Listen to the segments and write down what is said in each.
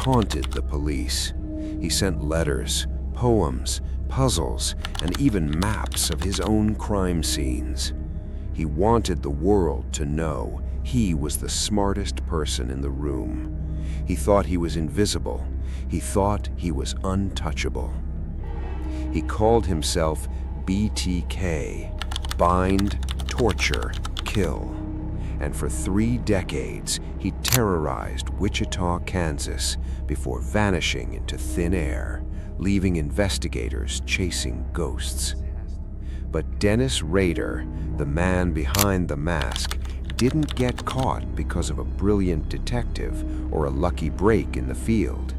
taunted the police. He sent letters, poems, puzzles, and even maps of his own crime scenes. He wanted the world to know he was the smartest person in the room. He thought he was invisible. He thought he was untouchable. He called himself BTK, bind, torture, kill. And for 3 decades, he terrorized Wichita, Kansas, before vanishing into thin air, leaving investigators chasing ghosts. But Dennis Rader, the man behind the mask, didn't get caught because of a brilliant detective or a lucky break in the field.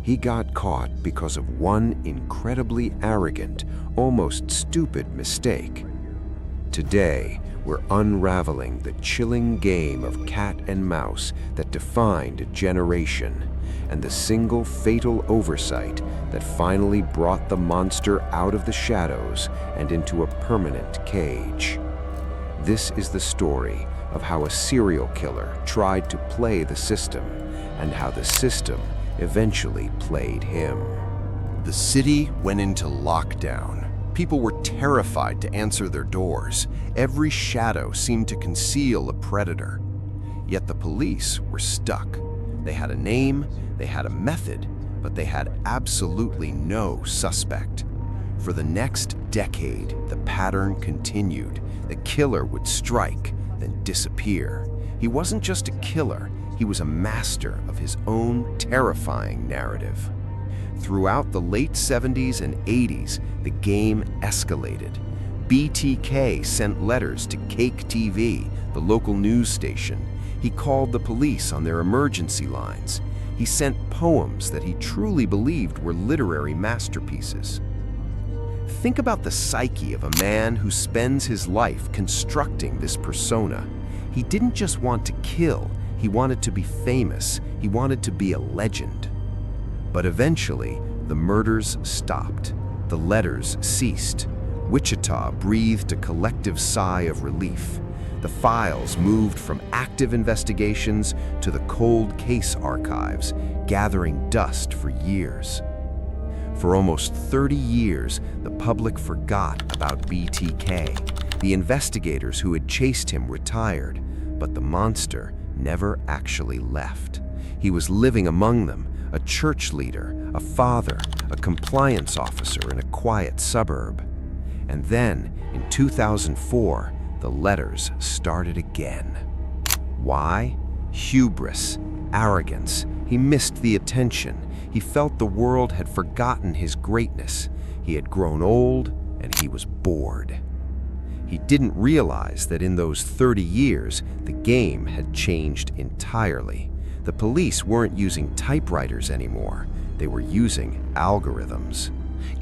He got caught because of one incredibly arrogant, almost stupid mistake. Today, we're unraveling the chilling game of cat and mouse that defined a generation, and the single fatal oversight that finally brought the monster out of the shadows and into a permanent cage. This is the story of how a serial killer tried to play the system, and how the system eventually played him. The city went into lockdown. People were terrified to answer their doors. Every shadow seemed to conceal a predator. Yet the police were stuck. They had a name, they had a method, but they had absolutely no suspect. For the next decade, the pattern continued. The killer would strike, then disappear. He wasn't just a killer, he was a master of his own terrifying narrative. Throughout the late 70s and 80s, the game escalated. BTK sent letters to Cake TV, the local news station. He called the police on their emergency lines. He sent poems that he truly believed were literary masterpieces. Think about the psyche of a man who spends his life constructing this persona. He didn't just want to kill, he wanted to be famous, he wanted to be a legend. But eventually, the murders stopped. The letters ceased. Wichita breathed a collective sigh of relief. The files moved from active investigations to the cold case archives, gathering dust for years. For almost 30 years, the public forgot about BTK. The investigators who had chased him retired, but the monster never actually left. He was living among them, a church leader, a father, a compliance officer in a quiet suburb. And then, in 2004, the letters started again. Why? Hubris, arrogance. He missed the attention. He felt the world had forgotten his greatness. He had grown old, and he was bored. He didn't realize that in those 30 years, the game had changed entirely. The police weren't using typewriters anymore. They were using algorithms.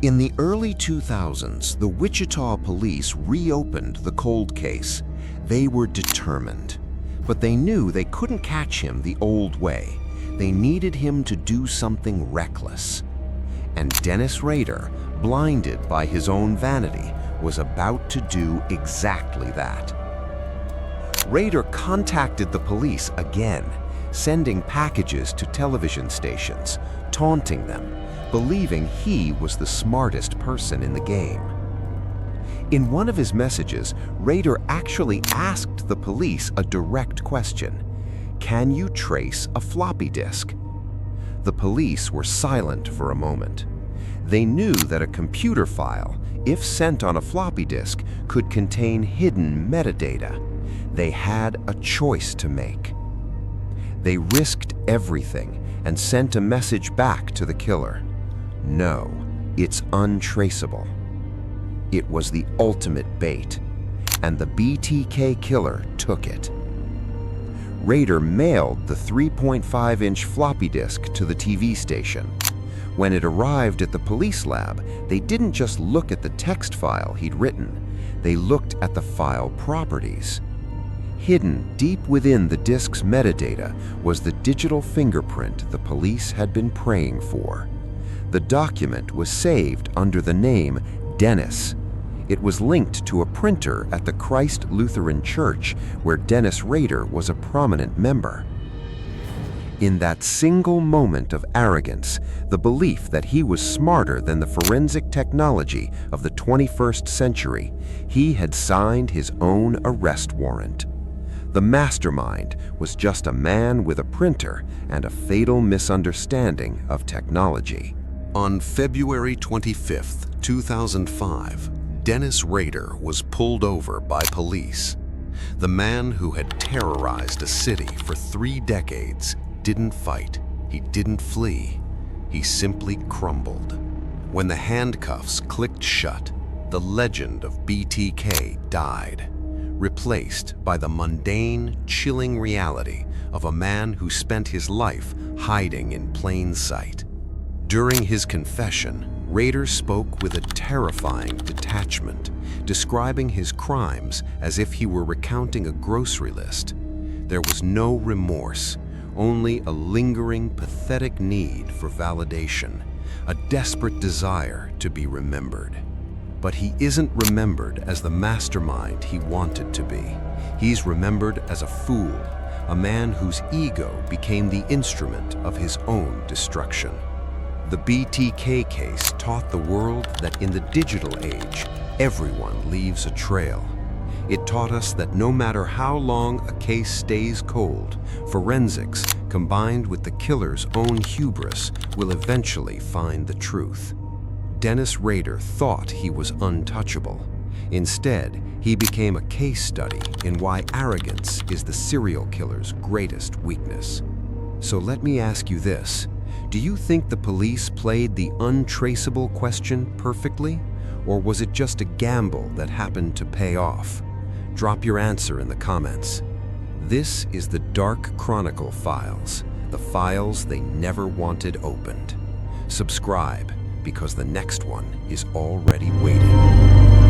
In the early 2000s, the Wichita police reopened the cold case. They were determined. But they knew they couldn't catch him the old way. They needed him to do something reckless. And Dennis Rader, blinded by his own vanity, was about to do exactly that. Rader contacted the police again, sending packages to television stations, taunting them, believing he was the smartest person in the game. In one of his messages, Rader actually asked the police a direct question: "Can you trace a floppy disk?" The police were silent for a moment. They knew that a computer file, if sent on a floppy disk, could contain hidden metadata. They had a choice to make. They risked everything and sent a message back to the killer. No, it's untraceable. It was the ultimate bait, and the BTK killer took it. Rader mailed the 3.5-inch floppy disk to the TV station. When it arrived at the police lab, they didn't just look at the text file he'd written. They looked at the file properties. Hidden deep within the disk's metadata was the digital fingerprint the police had been praying for. The document was saved under the name Dennis. It was linked to a printer at the Christ Lutheran Church, where Dennis Rader was a prominent member. In that single moment of arrogance, the belief that he was smarter than the forensic technology of the 21st century, he had signed his own arrest warrant. The mastermind was just a man with a printer and a fatal misunderstanding of technology. On February 25, 2005, Dennis Rader was pulled over by police. The man who had terrorized a city for 3 decades didn't fight, he didn't flee, he simply crumbled. When the handcuffs clicked shut, the legend of BTK died, replaced by the mundane, chilling reality of a man who spent his life hiding in plain sight. During his confession, Rader spoke with a terrifying detachment, describing his crimes as if he were recounting a grocery list. There was no remorse, only a lingering, pathetic need for validation, a desperate desire to be remembered. But he isn't remembered as the mastermind he wanted to be. He's remembered as a fool, a man whose ego became the instrument of his own destruction. The BTK case taught the world that in the digital age, everyone leaves a trail. It taught us that no matter how long a case stays cold, forensics, combined with the killer's own hubris, will eventually find the truth. Dennis Rader thought he was untouchable. Instead, he became a case study in why arrogance is the serial killer's greatest weakness. So let me ask you this. Do you think the police played the untraceable question perfectly? Or was it just a gamble that happened to pay off? Drop your answer in the comments. This is the Dark Chronicle files, the files they never wanted opened. Subscribe, because the next one is already waiting.